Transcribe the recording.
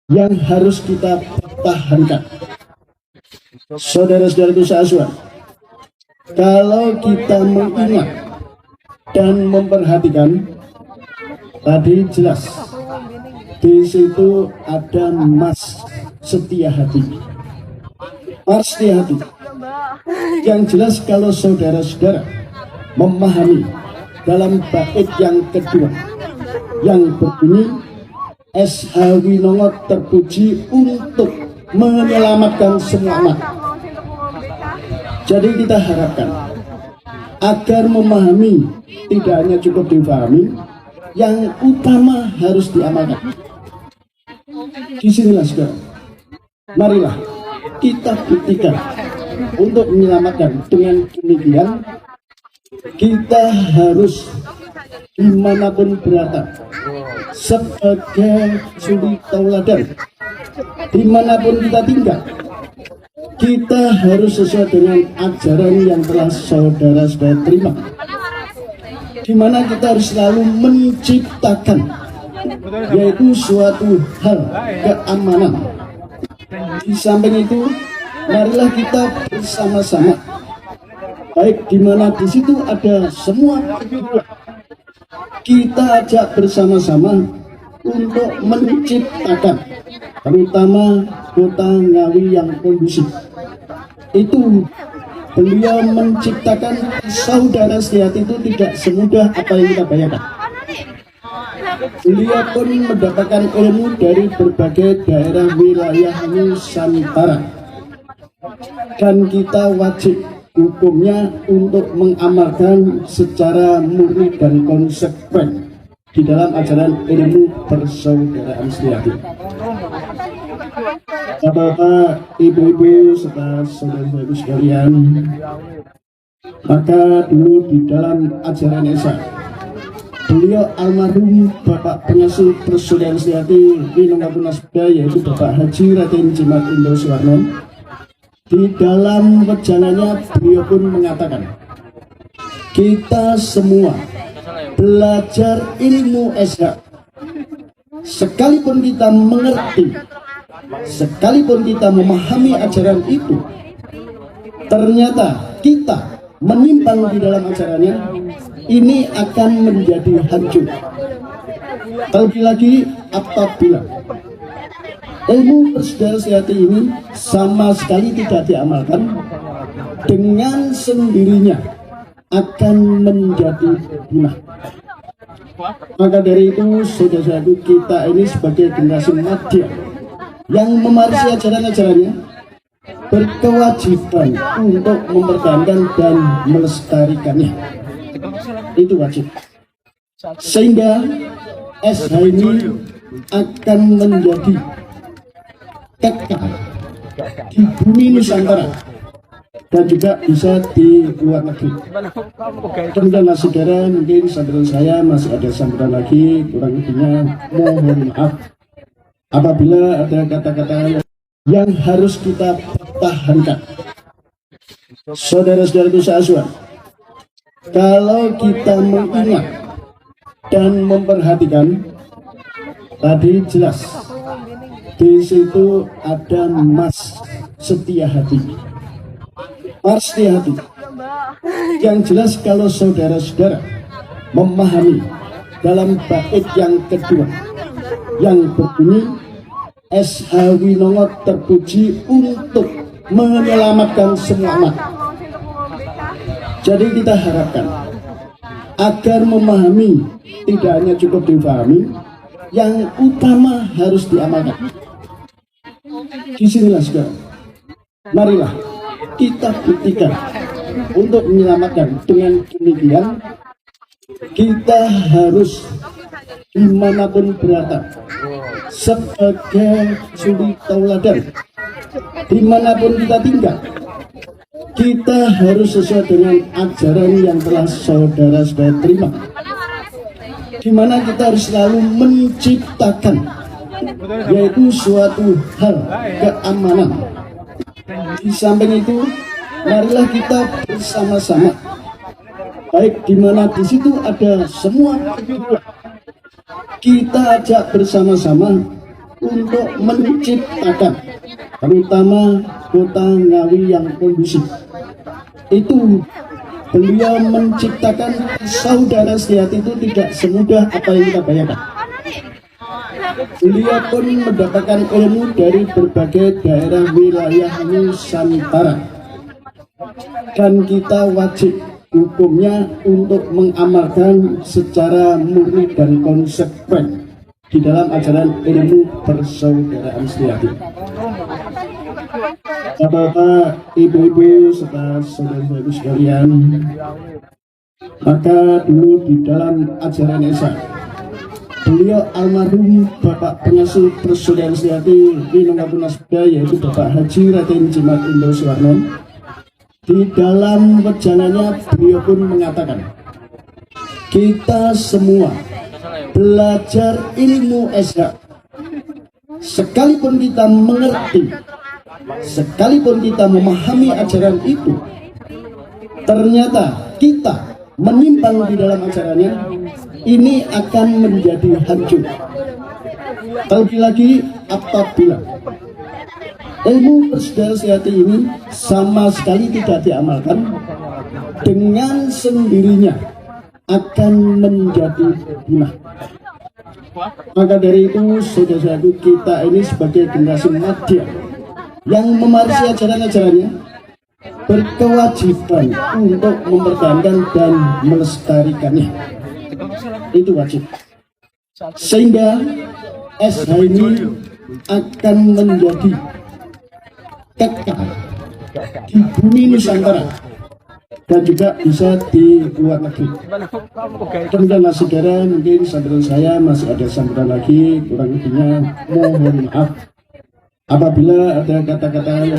yang harus kita pertahankan. Saudara-saudaraku sekalian, kalau kita mengingat dan memperhatikan, tadi jelas di situ ada Mas Setia Hati. Mas Setia Hati. Yang jelas kalau saudara-saudara memahami dalam bait yang kedua yang berbunyi SH Winongo terpuji untuk menyelamatkan semua anak. Jadi kita harapkan agar memahami tidak hanya cukup difahami, yang utama harus diamalkan. Disinilah saudara, marilah kita buktikan untuk menyelamatkan. Dengan demikian kita harus dimanapun berada sebagai suri tauladan, dimanapun kita tinggal, kita harus sesuai dengan ajaran yang telah saudara-saudara terima, di mana kita harus selalu menciptakan, yaitu suatu hal keamanan. Di samping itu, marilah kita bersama-sama, baik di mana di situ ada semua, kita ajak bersama-sama untuk menciptakan, terutama kota Ngawi yang kondusif. Itu beliau menciptakan saudara Setia Hati itu tidak semudah apa yang kita bayangkan. Beliau pun mendapatkan ilmu dari berbagai daerah wilayah Nusantara, dan kita wajib hukumnya untuk mengamalkan secara murni dan konsekuen di dalam ajaran ilmu persaudaraan Setia Hati. Bapak-bapak, ibu-ibu, serta saudara-saudara sekalian, maka dulu di dalam ajaran Esa, beliau almarhum Bapak Pengasuh Persaudaraan Setia Hati Winongo Nasbda, yaitu Bapak Haji Raden Jimat Indo Suwarno, di dalam wejangannya beliau pun mengatakan, kita semua belajar ilmu SH, sekalipun kita mengerti, sekalipun kita memahami ajaran itu, ternyata kita menyimpang di dalam ajarannya, ini akan menjadi hancur. Terlebih lagi apabila ilmu persaudaraan Setia Hati ini sama sekali tidak diamalkan, dengan sendirinya akan menjadi punah. Maka dari itu, saudara-saudaraku, kita ini sebagai generasi madya yang memarisi ajaran-ajarannya berkewajiban untuk mempertahankan dan melestarikannya. Itu wajib. Sehingga SH ini akan menjadi kekal di bumi Nusantara dan juga bisa di luar negeri. Kemudian saudara, mungkin sambutan saya masih ada sambutan lagi, kurang lebihnya mohon maaf apabila ada kata-kata yang harus kita pertahankan. Saudara-saudaraku sekalian, kalau kita mengingat dan memperhatikan, tadi jelas di situ ada Mas Setia Hati. Mas Setia Hati. Yang jelas kalau saudara-saudara memahami dalam bait yang kedua yang berbunyi SH Winongo terpuji untuk menyelamatkan semua anak. Jadi kita harapkan agar memahami tidak hanya cukup difahami, yang utama harus diamalkan. Disinilah saudara, marilah kita buktikan untuk menyelamatkan. Dengan demikian kita harus dimanapun berada sebagai suri tauladan, dimanapun kita tinggal, kita harus sesuai dengan ajaran yang telah saudara-saudara terima, di mana kita harus selalu menciptakan, yaitu suatu hal keamanan. Di samping itu, marilah kita bersama-sama, baik di mana di situ ada semua, kita ajak bersama-sama untuk menciptakan terutama kota Ngawi yang kondusif. Itu beliau menciptakan saudara Setiati itu tidak semudah apa yang kita bayangkan. Beliau pun mendapatkan ilmu dari berbagai daerah wilayah Nusantara, dan kita wajib hukumnya untuk mengamalkan secara murni dan konsekuen di dalam ajaran ilmu persaudaraan Setiati. Bapak, ibu-ibu, serta saudara-saudara sekalian, maka dulu di dalam ajaran Esa, beliau almarhum Bapak Pengasuh Persaudaraan Setiati Winongapunas Budaya, yaitu Bapak Haji Raden Jimat Indo Suwarno, di dalam wejangannya beliau pun mengatakan, kita semua belajar ilmu Esa, sekalipun kita mengerti, sekalipun kita memahami ajaran itu, ternyata kita menyimpang di dalam ajarannya, ini akan menjadi hancur. Terlebih lagi apabila ilmu persaudaraan Setiati ini sama sekali tidak diamalkan, dengan sendirinya akan menjadi punah. Maka dari itu, saudara-saudaraku, kita ini sebagai generasi madya yang mewarisi ajaran-ajarannya berkewajiban untuk mempertahankan dan melestarikannya. Itu wajib. Sehingga SH ini akan menjadi kekal di bumi Nusantara dan juga bisa di luar negeri. Kemudian saudara, mungkin sambutan saya masih ada sambutan lagi, kurang lebihnya mohon maaf apabila ada kata-kata